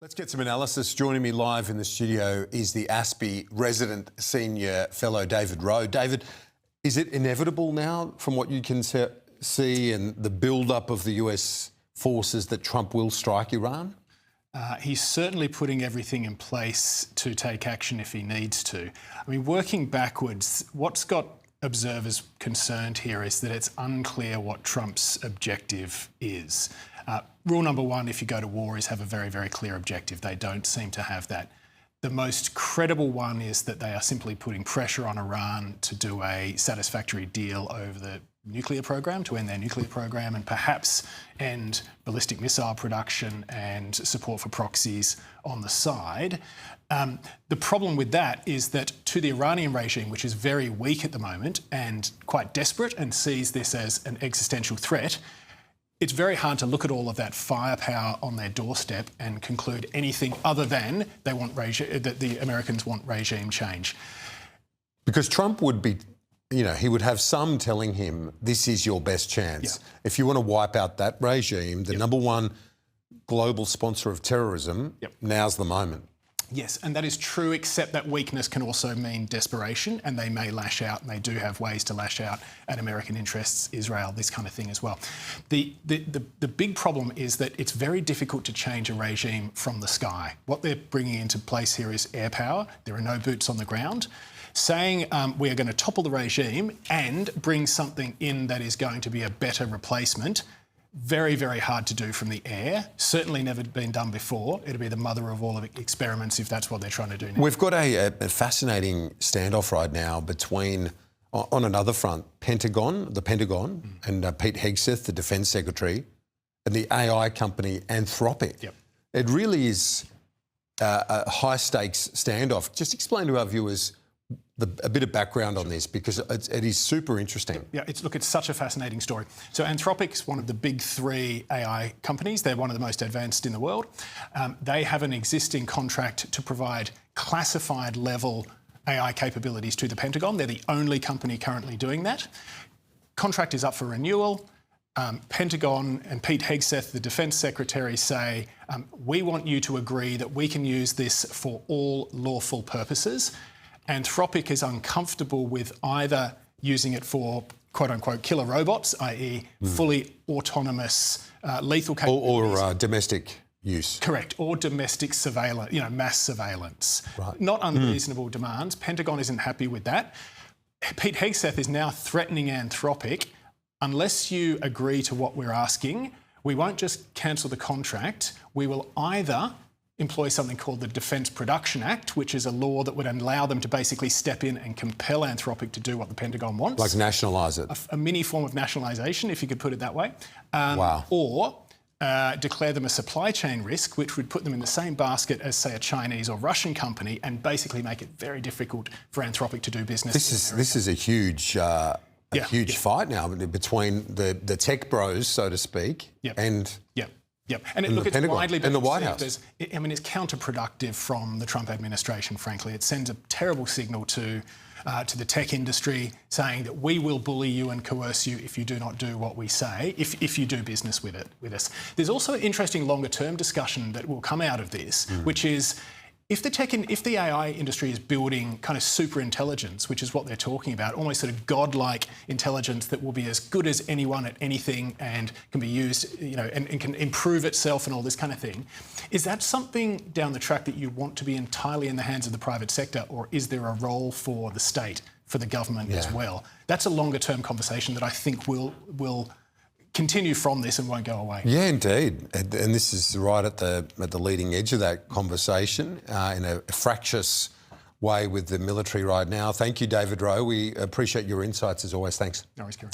Let's get some analysis. Joining me live in the studio is the ASPI resident senior fellow, David Wroe. David, is it inevitable now, from what you can see and the build-up of the US forces, that Trump will strike Iran? He's certainly putting everything in place to take action if he needs to. I mean, working backwards, what's got observers concerned here is that it's unclear what Trump's objective is. Rule number one, if you go to war, is have a very, very clear objective. They don't seem to have that. The most credible one is that they are simply putting pressure on Iran to do a satisfactory deal over the nuclear program, to end their nuclear program and perhaps end ballistic missile production and support for proxies on the side. The problem with that is that to the Iranian regime, which is very weak at the moment and quite desperate and sees this as an existential threat, it's very hard to look at all of that firepower on their doorstep and conclude anything other than they want that the Americans want regime change. Because Trump would be, he would have some telling him, this is your best chance. Yeah. If you want to wipe out that regime, the number one global sponsor of terrorism, now's the moment. Yes, and that is true, except that weakness can also mean desperation, and they may lash out, and they do have ways to lash out at American interests, Israel, this kind of thing as well. The big problem is that it's very difficult to change a regime from the sky. What they're bringing into place here is air power. There are no boots on the ground. Saying we are going to topple the regime and bring something in that is going to be a better replacement, very, very hard to do from the air. Certainly never been done before. It'll be the mother of all of experiments if that's what they're trying to do now. We've got a fascinating standoff right now between, on another front, the Pentagon and Pete Hegseth, the Defence Secretary, and the AI company Anthropic. Yep. It really is a high-stakes standoff. Just explain to our viewers a bit of background on this, because it is super interesting. Yeah, it's such a fascinating story. So Anthropic's one of the big three AI companies. They're one of the most advanced in the world. They have an existing contract to provide classified level AI capabilities to the Pentagon. They're the only company currently doing that. Contract is up for renewal. Pentagon and Pete Hegseth, the Defence Secretary, say, we want you to agree that we can use this for all lawful purposes. Anthropic is uncomfortable with either using it for quote-unquote killer robots, i.e. fully autonomous lethal capabilities. Or domestic use. Correct, or domestic surveillance, mass surveillance. Right. Not unreasonable demands. Pentagon isn't happy with that. Pete Hegseth is now threatening Anthropic, unless you agree to what we're asking, we won't just cancel the contract, we will either employ something called the Defence Production Act, which is a law that would allow them to basically step in and compel Anthropic to do what the Pentagon wants. Like nationalise it. A mini form of nationalisation, if you could put it that way. Wow. Or declare them a supply chain risk, which would put them in the same basket as, say, a Chinese or Russian company, and basically make it very difficult for Anthropic to do business. This is a huge fight now between the tech bros, so to speak, and... Yep, and it's widely been in the White House. It's counterproductive from the Trump administration, frankly. It sends a terrible signal to the tech industry, saying that we will bully you and coerce you if you do not do what we say, if you do business with us. There's also an interesting longer-term discussion that will come out of this, which is, if the AI industry is building kind of super intelligence, which is what they're talking about, almost sort of godlike intelligence that will be as good as anyone at anything and can be used, and can improve itself and all this kind of thing, is that something down the track that you want to be entirely in the hands of the private sector, or is there a role for the state, for the government as well? That's a longer-term conversation that I think will continue from this and won't go away. Yeah, indeed. And this is right at the leading edge of that conversation in a fractious way with the military right now. Thank you, David Wroe. We appreciate your insights as always. Thanks. No worries, Kieran.